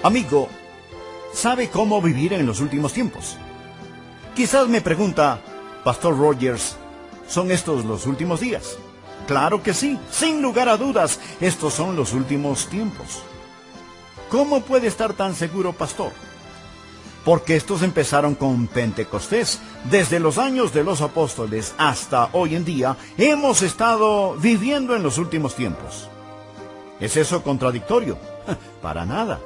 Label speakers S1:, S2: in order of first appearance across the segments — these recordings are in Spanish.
S1: Amigo, ¿sabe cómo vivir en los últimos tiempos? Quizás me pregunta, Pastor Rogers, ¿son estos los últimos días? Claro que sí, sin lugar a dudas, estos son los últimos tiempos. ¿Cómo puede estar tan seguro, pastor? Porque estos empezaron con Pentecostés. Desde los años de los apóstoles hasta hoy en día, hemos estado viviendo en los últimos tiempos. ¿Es eso contradictorio? Para nada.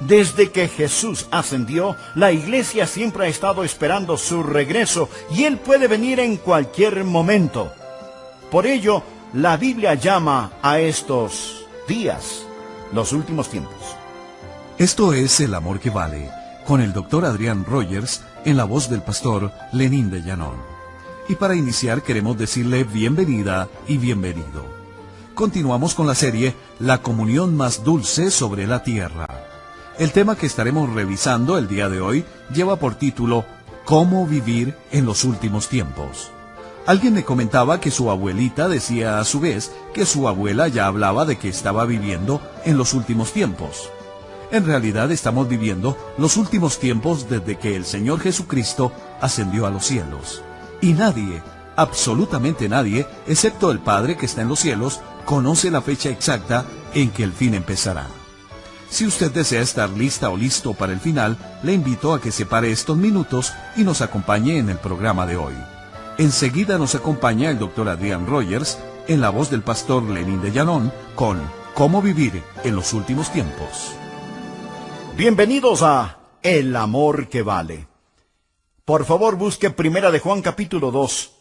S1: Desde que Jesús ascendió, la iglesia siempre ha estado esperando su regreso y Él puede venir en cualquier momento. Por ello, la Biblia llama a estos días los últimos tiempos.
S2: Esto es El Amor que Vale, con el Dr. Adrián Rogers, en la voz del pastor Lenín de Llanón. Y para iniciar queremos decirle bienvenida y bienvenido. Continuamos con la serie La comunión más dulce sobre la tierra. El tema que estaremos revisando el día de hoy lleva por título ¿Cómo vivir en los últimos tiempos? Alguien me comentaba que su abuelita decía a su vez que su abuela ya hablaba de que estaba viviendo en los últimos tiempos. En realidad estamos viviendo los últimos tiempos desde que el Señor Jesucristo ascendió a los cielos. Y nadie, absolutamente nadie, excepto el Padre que está en los cielos, conoce la fecha exacta en que el fin empezará. Si usted desea estar lista o listo para el final, le invito a que separe estos minutos y nos acompañe en el programa de hoy. Enseguida nos acompaña el Dr. Adrián Rogers, en la voz del pastor Lenín de Llanón, con ¿Cómo vivir en los últimos tiempos?
S1: Bienvenidos a El Amor que Vale. Por favor, busque 1 de Juan capítulo 2.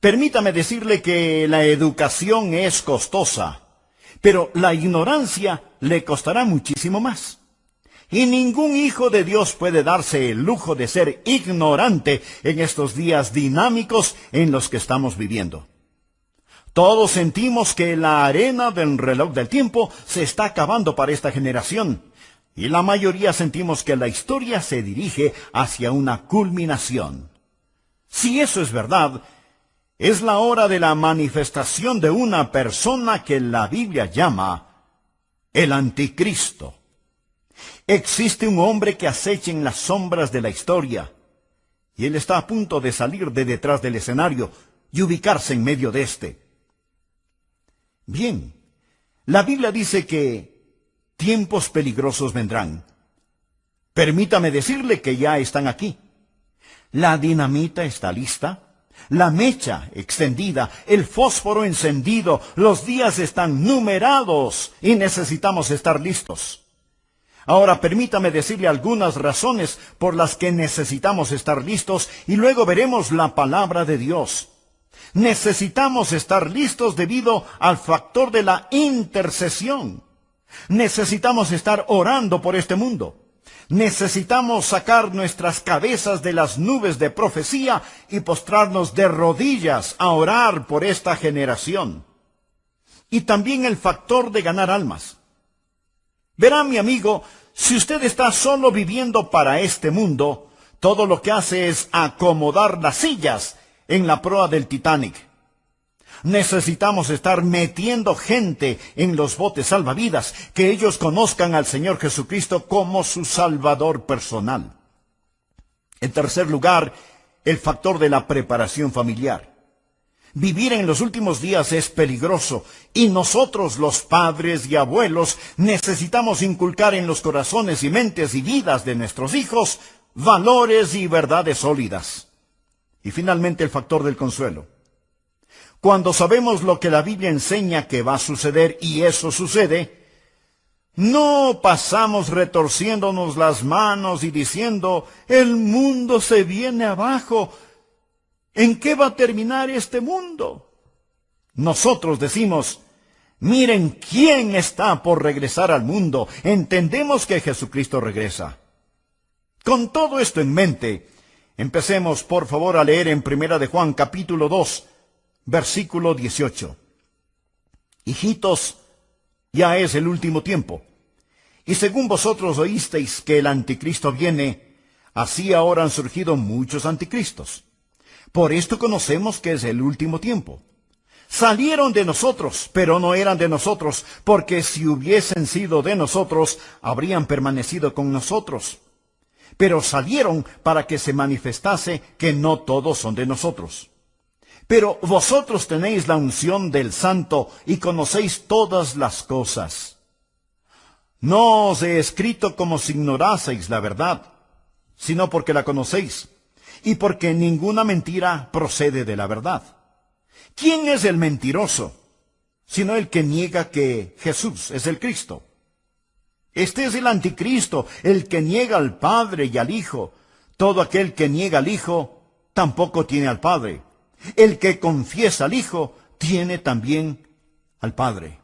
S1: Permítame decirle que la educación es costosa, pero la ignorancia le costará muchísimo más. Y ningún hijo de Dios puede darse el lujo de ser ignorante en estos días dinámicos en los que estamos viviendo. Todos sentimos que la arena del reloj del tiempo se está acabando para esta generación, y la mayoría sentimos que la historia se dirige hacia una culminación. Si eso es verdad, es la hora de la manifestación de una persona que la Biblia llama el Anticristo. Existe un hombre que acecha en las sombras de la historia, y él está a punto de salir de detrás del escenario y ubicarse en medio de este. Bien, la Biblia dice que tiempos peligrosos vendrán. Permítame decirle que ya están aquí. La dinamita está lista, la mecha extendida, el fósforo encendido, los días están numerados y necesitamos estar listos. Ahora permítame decirle algunas razones por las que necesitamos estar listos y luego veremos la palabra de Dios. Necesitamos estar listos debido al factor de la intercesión. Necesitamos estar orando por este mundo. Necesitamos sacar nuestras cabezas de las nubes de profecía y postrarnos de rodillas a orar por esta generación. Y también el factor de ganar almas. Verá, mi amigo, si usted está solo viviendo para este mundo, todo lo que hace es acomodar las sillas en la proa del Titanic. Necesitamos estar metiendo gente en los botes salvavidas, que ellos conozcan al Señor Jesucristo como su Salvador personal. En tercer lugar, el factor de la preparación familiar. Vivir en los últimos días es peligroso, y nosotros, los padres y abuelos, necesitamos inculcar en los corazones y mentes y vidas de nuestros hijos valores y verdades sólidas. Y finalmente el factor del consuelo. Cuando sabemos lo que la Biblia enseña que va a suceder y eso sucede, no pasamos retorciéndonos las manos y diciendo, el mundo se viene abajo. ¿En qué va a terminar este mundo? Nosotros decimos, miren quién está por regresar al mundo. Entendemos que Jesucristo regresa. Con todo esto en mente, empecemos por favor a leer en 1 de Juan capítulo 2, versículo 18. Hijitos, ya es el último tiempo. Y según vosotros oísteis que el anticristo viene, así ahora han surgido muchos anticristos. Por esto conocemos que es el último tiempo. Salieron de nosotros, pero no eran de nosotros, porque si hubiesen sido de nosotros, habrían permanecido con nosotros. Pero salieron para que se manifestase que no todos son de nosotros. Pero vosotros tenéis la unción del Santo y conocéis todas las cosas. No os he escrito como si ignoraseis la verdad, sino porque la conocéis, y porque ninguna mentira procede de la verdad. ¿Quién es el mentiroso, sino el que niega que Jesús es el Cristo? Este es el anticristo, el que niega al Padre y al Hijo. Todo aquel que niega al Hijo, tampoco tiene al Padre. El que confiesa al Hijo, tiene también al Padre.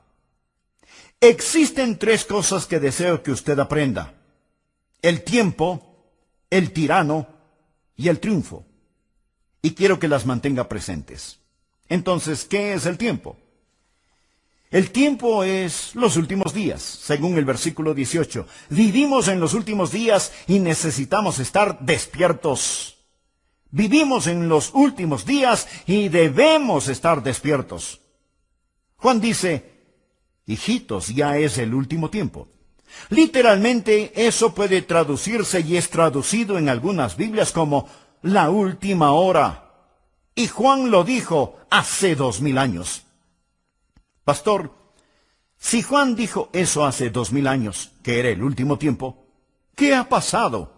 S1: Existen tres cosas que deseo que usted aprenda: el tiempo, el tirano y el triunfo. Y quiero que las mantenga presentes. Entonces, ¿qué es el tiempo? El tiempo es los últimos días, según el versículo 18. Vivimos en los últimos días y necesitamos estar despiertos. Vivimos en los últimos días y debemos estar despiertos. Juan dice: hijitos, ya es el último tiempo. Literalmente, eso puede traducirse y es traducido en algunas Biblias como la última hora. Y Juan lo dijo hace 2000 años. Pastor, si Juan dijo eso hace 2000 años, que era el último tiempo, ¿qué ha pasado?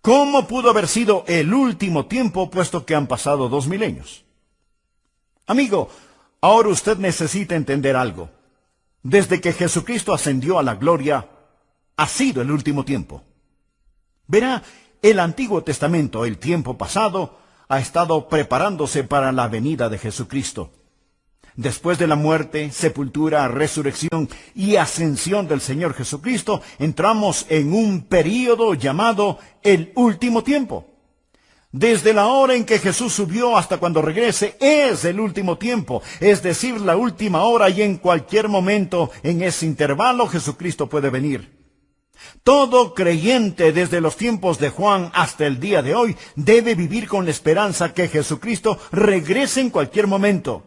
S1: ¿Cómo pudo haber sido el último tiempo puesto que han pasado 2000 años? Amigo, ahora usted necesita entender algo. Desde que Jesucristo ascendió a la gloria, ha sido el último tiempo. Verá, el Antiguo Testamento, el tiempo pasado, ha estado preparándose para la venida de Jesucristo. Después de la muerte, sepultura, resurrección y ascensión del Señor Jesucristo, entramos en un período llamado el último tiempo. Desde la hora en que Jesús subió hasta cuando regrese, es el último tiempo, es decir, la última hora, y en cualquier momento en ese intervalo Jesucristo puede venir. Todo creyente desde los tiempos de Juan hasta el día de hoy debe vivir con la esperanza que Jesucristo regrese en cualquier momento.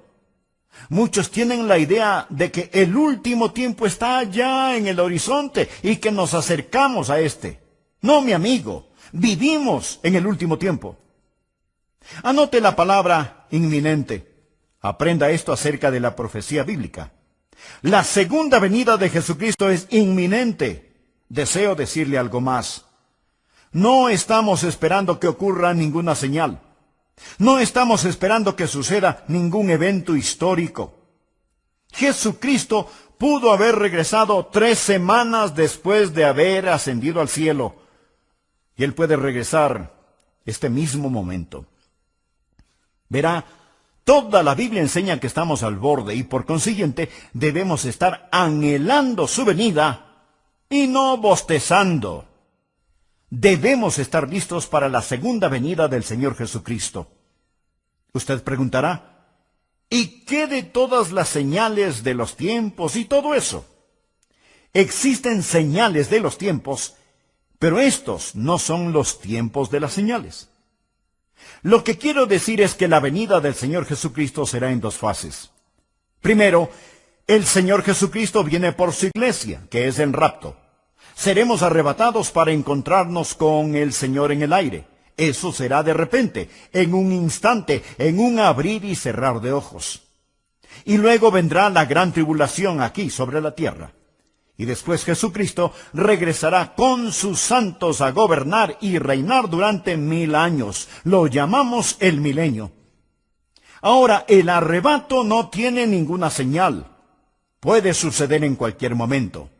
S1: Muchos tienen la idea de que el último tiempo está allá en el horizonte y que nos acercamos a este. No, mi amigo, vivimos en el último tiempo. Anote la palabra inminente. Aprenda esto acerca de la profecía bíblica. La segunda venida de Jesucristo es inminente. Deseo decirle algo más. No estamos esperando que ocurra ninguna señal. No estamos esperando que suceda ningún evento histórico. Jesucristo pudo haber regresado 3 semanas después de haber ascendido al cielo. Y Él puede regresar este mismo momento. Verá, toda la Biblia enseña que estamos al borde y por consiguiente debemos estar anhelando su venida y no bostezando. Debemos estar listos para la segunda venida del Señor Jesucristo. Usted preguntará, ¿y qué de todas las señales de los tiempos y todo eso? Existen señales de los tiempos, pero estos no son los tiempos de las señales. Lo que quiero decir es que la venida del Señor Jesucristo será en 2 fases. Primero, el Señor Jesucristo viene por su iglesia, que es el rapto. Seremos arrebatados para encontrarnos con el Señor en el aire. Eso será de repente, en un instante, en un abrir y cerrar de ojos. Y luego vendrá la gran tribulación aquí sobre la tierra. Y después Jesucristo regresará con sus santos a gobernar y reinar durante 1000 años. Lo llamamos el milenio. Ahora, el arrebato no tiene ninguna señal. Puede suceder en cualquier momento.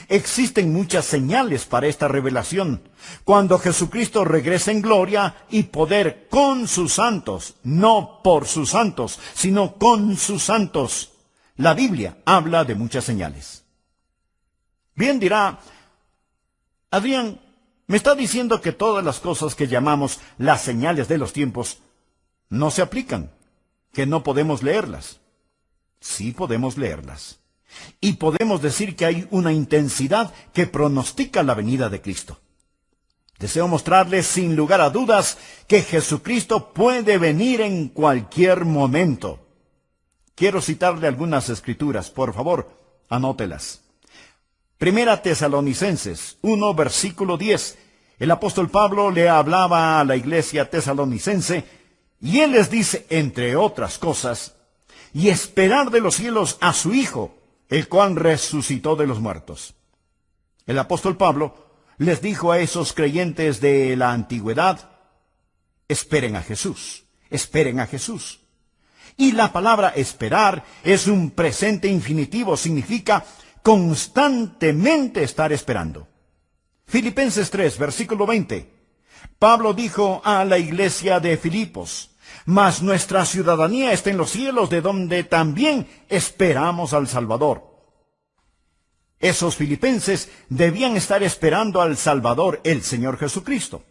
S1: Existen muchas señales para esta revelación. Cuando Jesucristo regrese en gloria y poder con sus santos, no por sus santos, sino con sus santos. La Biblia habla de muchas señales. Bien dirá, Adrián, me está diciendo que todas las cosas que llamamos las señales de los tiempos no se aplican, que no podemos leerlas. Sí podemos leerlas. Y podemos decir que hay una intensidad que pronostica la venida de Cristo. Deseo mostrarles sin lugar a dudas que Jesucristo puede venir en cualquier momento. Quiero citarle algunas escrituras, por favor, anótelas. Primera Tesalonicenses 1, versículo 10. El apóstol Pablo le hablaba a la iglesia tesalonicense y él les dice, entre otras cosas, y esperar de los cielos a su Hijo, el cual resucitó de los muertos. El apóstol Pablo les dijo a esos creyentes de la antigüedad, esperen a Jesús, esperen a Jesús. Y la palabra esperar es un presente infinitivo, significa constantemente estar esperando. Filipenses 3, versículo 20. Pablo dijo a la iglesia de Filipos, mas nuestra ciudadanía está en los cielos, de donde también esperamos al Salvador. Esos filipenses debían estar esperando al Salvador, el Señor Jesucristo.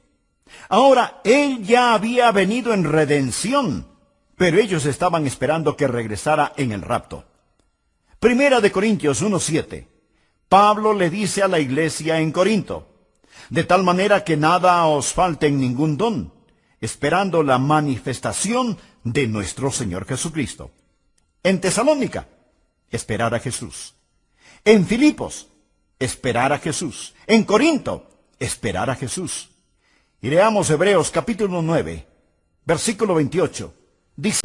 S1: Ahora, Él ya había venido en redención, pero ellos estaban esperando que regresara en el rapto. Primera de Corintios 1:7. Pablo le dice a la iglesia en Corinto, de tal manera que nada os falte en ningún don, esperando la manifestación de nuestro Señor Jesucristo. En Tesalónica, esperar a Jesús. En Filipos, esperar a Jesús. En Corinto, esperar a Jesús. Y leamos Hebreos capítulo 9, versículo 28. Dice: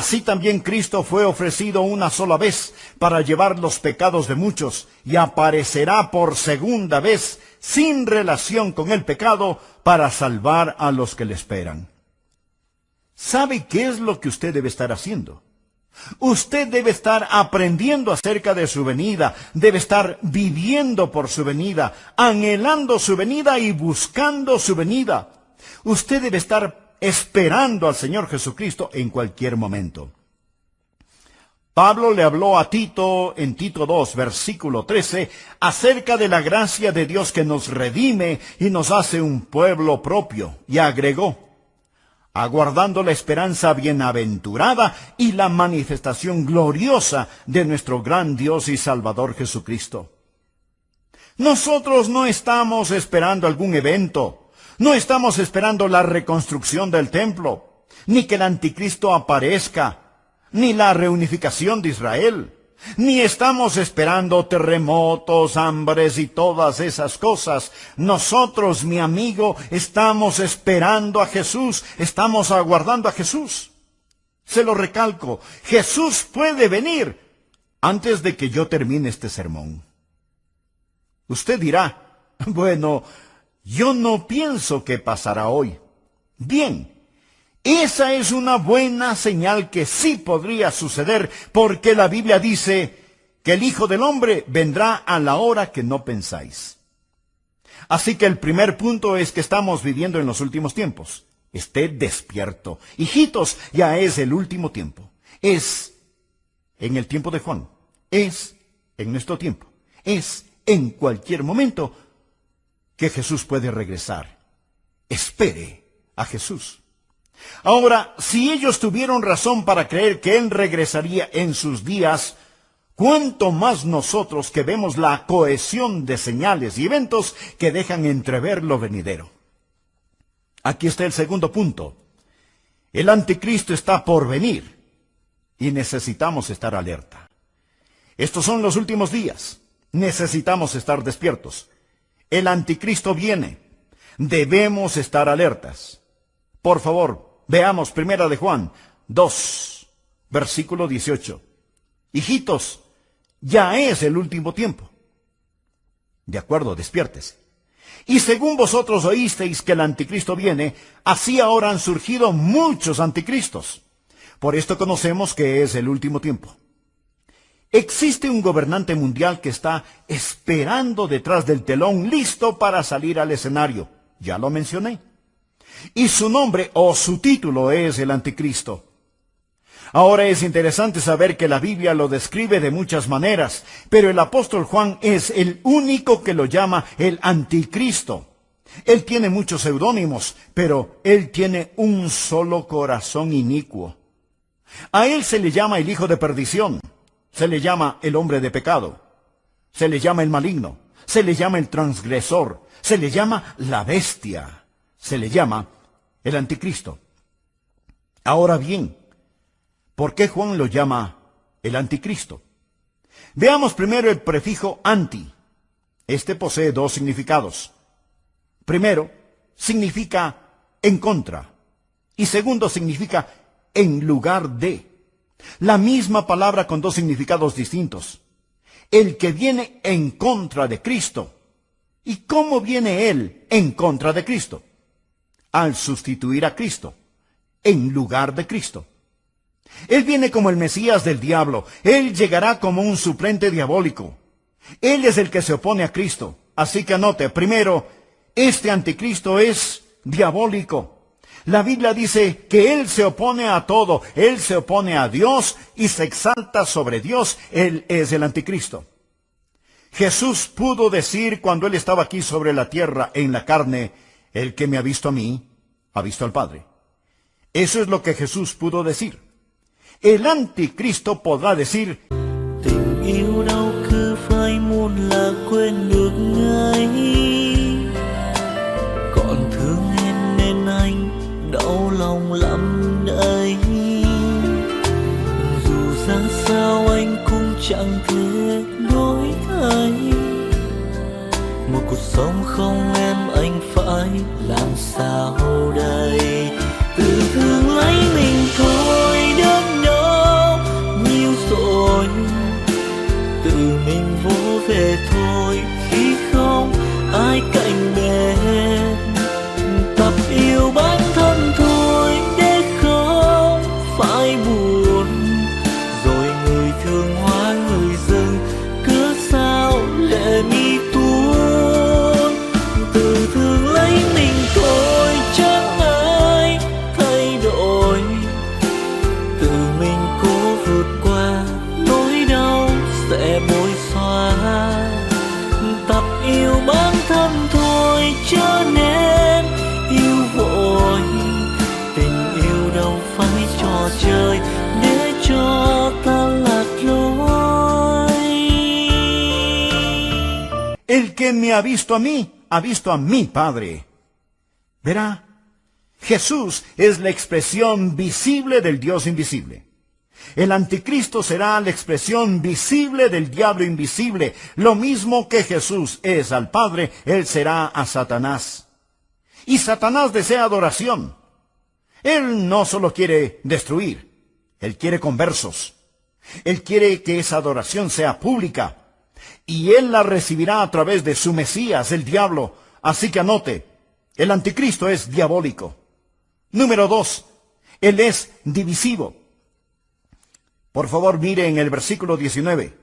S1: así también Cristo fue ofrecido una sola vez para llevar los pecados de muchos y aparecerá por segunda vez sin relación con el pecado para salvar a los que le esperan. ¿Sabe qué es lo que usted debe estar haciendo? Usted debe estar aprendiendo acerca de su venida, debe estar viviendo por su venida, anhelando su venida y buscando su venida. Usted debe estar esperando al Señor Jesucristo en cualquier momento. Pablo le habló a Tito en Tito 2, versículo 13, acerca de la gracia de Dios que nos redime y nos hace un pueblo propio, y agregó, aguardando la esperanza bienaventurada y la manifestación gloriosa de nuestro gran Dios y Salvador Jesucristo. Nosotros no estamos esperando algún evento. No estamos esperando la reconstrucción del templo, ni que el anticristo aparezca, ni la reunificación de Israel, ni estamos esperando terremotos, hambres y todas esas cosas. Nosotros, mi amigo, estamos esperando a Jesús, estamos aguardando a Jesús. Se lo recalco, Jesús puede venir antes de que yo termine este sermón. Usted dirá, bueno, yo no pienso que pasará hoy. Bien, esa es una buena señal que sí podría suceder, porque la Biblia dice que el Hijo del Hombre vendrá a la hora que no pensáis. Así que el primer punto es que estamos viviendo en los últimos tiempos. Esté despierto. Hijitos, ya es el último tiempo. Es en el tiempo de Juan. Es en nuestro tiempo. Es en cualquier momento que Jesús puede regresar. Espere a Jesús. Ahora, si ellos tuvieron razón para creer que Él regresaría en sus días, ¿cuánto más nosotros que vemos la cohesión de señales y eventos que dejan entrever lo venidero? Aquí está el segundo punto. El anticristo está por venir y necesitamos estar alerta. Estos son los últimos días. Necesitamos estar despiertos. El anticristo viene. Debemos estar alertas. Por favor, Veamos Primera de Juan 2, versículo 18. Hijitos, ya es el último tiempo. De acuerdo, despiértese. Y según vosotros oísteis que el anticristo viene, así ahora han surgido muchos anticristos. Por esto conocemos que es el último tiempo. Existe un gobernante mundial que está esperando detrás del telón, listo para salir al escenario. Ya lo mencioné. Y su nombre o su título es el anticristo. Ahora es interesante saber que la Biblia lo describe de muchas maneras, pero el apóstol Juan es el único que lo llama el anticristo. Él tiene muchos seudónimos, pero él tiene un solo corazón inicuo. A él se le llama el hijo de perdición, se le llama el hombre de pecado, se le llama el maligno, se le llama el transgresor, se le llama la bestia, se le llama el anticristo. Ahora bien, ¿por qué Juan lo llama el anticristo? Veamos primero el prefijo anti. Este posee dos significados. Primero, significa en contra. Y segundo, significa en lugar de. La misma palabra con dos significados distintos. El que viene en contra de Cristo. ¿Y cómo viene él en contra de Cristo? Al sustituir a Cristo, en lugar de Cristo. Él viene como el Mesías del diablo. Él llegará como un suplente diabólico. Él es el que se opone a Cristo. Así que anote, primero, este anticristo es diabólico. La Biblia dice que él se opone a todo. Él se opone a Dios y se exalta sobre Dios. Él es el anticristo. Jesús pudo decir cuando él estaba aquí sobre la tierra en la carne, el que me ha visto a mí, ha visto al Padre. Eso es lo que Jesús pudo decir. El anticristo podrá decir,
S3: tình yêu đâu cứ phai muôn là quên được ngay, còn thương em nên anh đau lòng lắm đây, dù ra sao anh cũng chẳng thể đổi thay, một cuộc sống không em anh phải làm sao đây, tự thương lấy mình thôi đến đâu nhiều rồi, tự mình vỗ về thôi khi không ai cạnh bên, tập yêu bản thân thôi để không phải buồn, rồi người thương hóa người dưng cớ sao lệ mi tuôn, tự thương lấy mình thôi chẳng ai thay đổi, tự mình cố vượt qua nỗi đau sẽ bối xóa, tập yêu bản thân thôi cho nên yêu vội, tình yêu đâu phải trò chơi để cho ta lạc lối.
S1: el que me ha visto a mi Padre. Verá, Jesús es la expresión visible del Dios invisible. El anticristo será la expresión visible del diablo invisible. Lo mismo que Jesús es al Padre, él será a Satanás. Y Satanás desea adoración. Él no solo quiere destruir, él quiere conversos. Él quiere que esa adoración sea pública. Y él la recibirá a través de su Mesías, el diablo. Así que anote, el anticristo es diabólico. Número 2, él es divisivo. Por favor, mire en el versículo 19.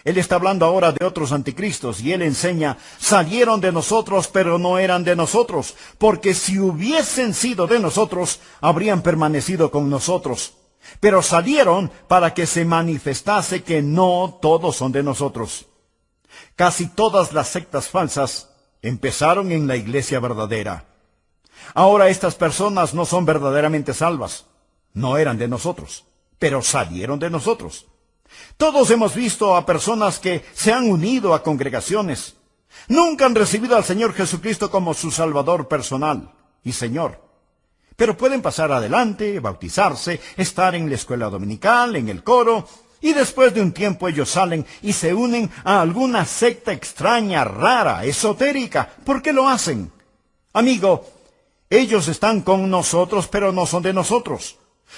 S1: Él está hablando ahora de otros anticristos y él enseña, salieron de nosotros, pero no eran de nosotros, porque si hubiesen sido de nosotros, habrían permanecido con nosotros. Pero salieron para que se manifestase que no todos son de nosotros. Casi todas las sectas falsas empezaron en la iglesia verdadera. Ahora estas personas no son verdaderamente salvas. No eran de nosotros, pero salieron de nosotros. Todos hemos visto a personas que se han unido a congregaciones. Nunca han recibido al Señor Jesucristo como su Salvador personal y Señor. Pero pueden pasar adelante, bautizarse, estar en la escuela dominical, en el coro, y después de un tiempo ellos salen y se unen a alguna secta extraña, rara, esotérica. ¿Por qué lo hacen? Amigo, Ellos están con nosotros, pero no son de nosotros.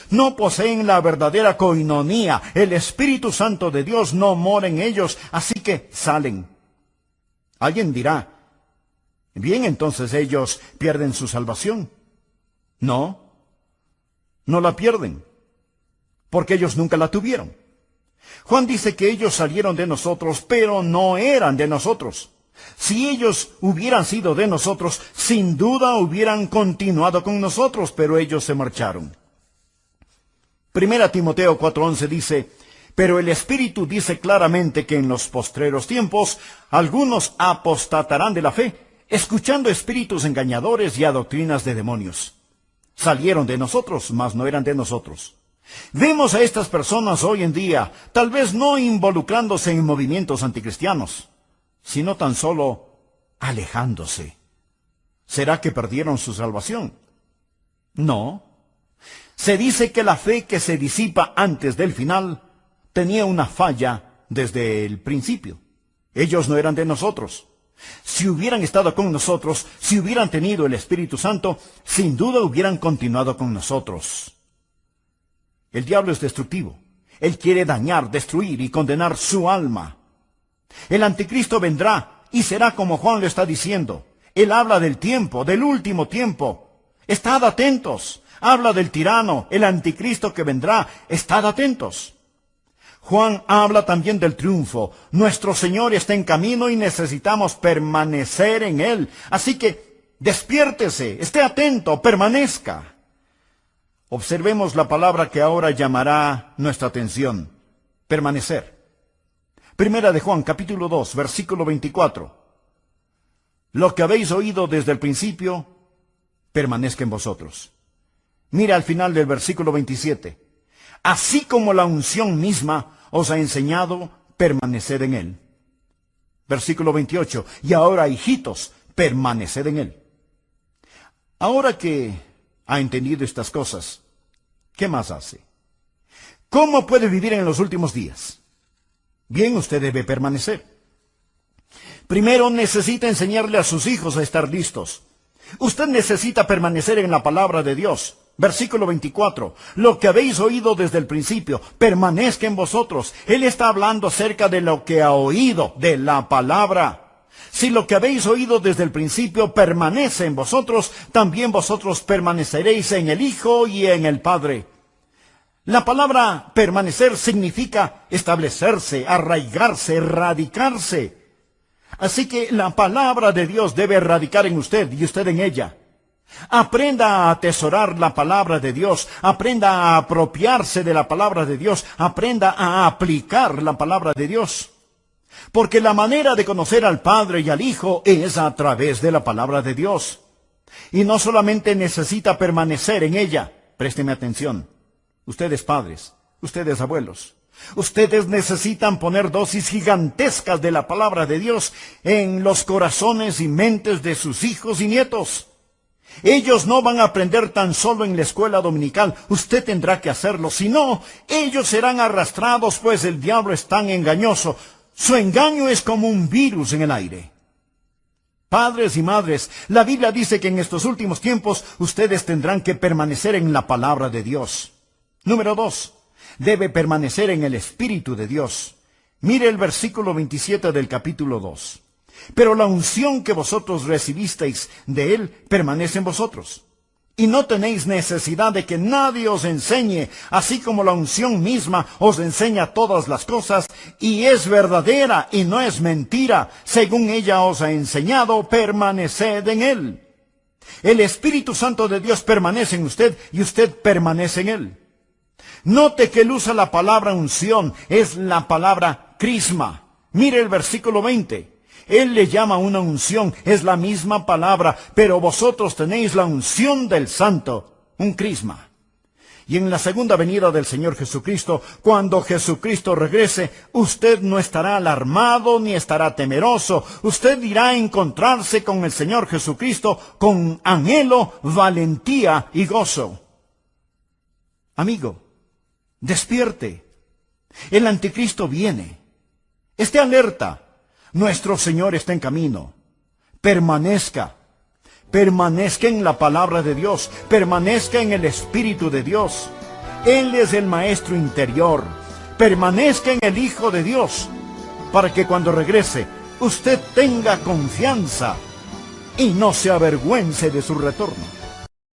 S1: No poseen la verdadera coinonía. El Espíritu Santo de Dios no mora en ellos, así que salen. Alguien dirá, bien, entonces ellos pierden su salvación. No, no la pierden, porque ellos nunca la tuvieron. Juan dice que ellos salieron de nosotros, pero no eran de nosotros. Si ellos hubieran sido de nosotros, sin duda hubieran continuado con nosotros, pero ellos se marcharon. 1 Timoteo 4:11 dice, pero el Espíritu dice claramente que en los postreros tiempos algunos apostatarán de la fe, escuchando espíritus engañadores y a doctrinas de demonios. Salieron de nosotros, mas no eran de nosotros. Vemos a estas personas hoy en día, tal vez no involucrándose en movimientos anticristianos, sino tan solo alejándose. ¿Será que perdieron su salvación? No. Se dice que la fe que se disipa antes del final tenía una falla desde el principio. Ellos no eran de nosotros. Si hubieran estado con nosotros, si hubieran tenido el Espíritu Santo, sin duda hubieran continuado con nosotros. El diablo es destructivo. Él quiere dañar, destruir y condenar su alma. El anticristo vendrá y será como Juan lo está diciendo. Él habla del tiempo, del último tiempo. Estad atentos. Habla del tirano, el anticristo que vendrá. Estad atentos. Juan habla también del triunfo. Nuestro Señor está en camino y necesitamos permanecer en Él. Así que despiértese, esté atento, permanezca. Observemos la palabra que ahora llamará nuestra atención. Permanecer. Primera de Juan, capítulo 2, versículo 24. Lo que habéis oído desde el principio, permanezca en vosotros. Mira al final del versículo 27. Así como la unción misma os ha enseñado, permaneced en Él. Versículo 28. Y ahora, hijitos, permaneced en Él. Ahora que ha entendido estas cosas, ¿qué más hace? ¿Cómo puede vivir en los últimos días? Bien, usted debe permanecer. Primero, necesita enseñarle a sus hijos a estar listos. Usted necesita permanecer en la palabra de Dios. Versículo 24. Lo que habéis oído desde el principio, permanezca en vosotros. Él está hablando acerca de lo que ha oído, de la palabra. Si lo que habéis oído desde el principio permanece en vosotros, también vosotros permaneceréis en el Hijo y en el Padre. La palabra permanecer significa establecerse, arraigarse, radicarse. Así que la palabra de Dios debe radicar en usted y usted en ella. Aprenda a atesorar la palabra de Dios, aprenda a apropiarse de la palabra de Dios, aprenda a aplicar la palabra de Dios. Porque la manera de conocer al Padre y al Hijo es a través de la palabra de Dios. Y no solamente necesita permanecer en ella, présteme atención, ustedes padres, ustedes abuelos, ustedes necesitan poner dosis gigantescas de la palabra de Dios en los corazones y mentes de sus hijos y nietos. Ellos no van a aprender tan solo en la escuela dominical, usted tendrá que hacerlo, si no, ellos serán arrastrados, pues el diablo es tan engañoso. Su engaño es como un virus en el aire. Padres y madres, la Biblia dice que en estos últimos tiempos ustedes tendrán que permanecer en la palabra de Dios. Número 2, debe permanecer en el Espíritu de Dios. Mire el versículo 27 del capítulo 2. Pero la unción que vosotros recibisteis de Él permanece en vosotros. Y no tenéis necesidad de que nadie os enseñe, así como la unción misma os enseña todas las cosas, y es verdadera y no es mentira. Según ella os ha enseñado, permaneced en Él. El Espíritu Santo de Dios permanece en usted y usted permanece en Él. Note que Él usa la palabra unción, es la palabra crisma. Mire el versículo 20. Él le llama una unción, es la misma palabra, pero vosotros tenéis la unción del Santo, un crisma. Y en la segunda venida del Señor Jesucristo, cuando Jesucristo regrese, usted no estará alarmado ni estará temeroso. Usted irá a encontrarse con el Señor Jesucristo con anhelo, valentía y gozo. Amigo, despierte. El anticristo viene. Esté alerta. Nuestro Señor está en camino. Permanezca. Permanezca en la palabra de Dios, permanezca en el Espíritu de Dios. Él es el maestro interior. Permanezca en el Hijo de Dios, para que cuando regrese, usted tenga confianza y no se avergüence de su retorno.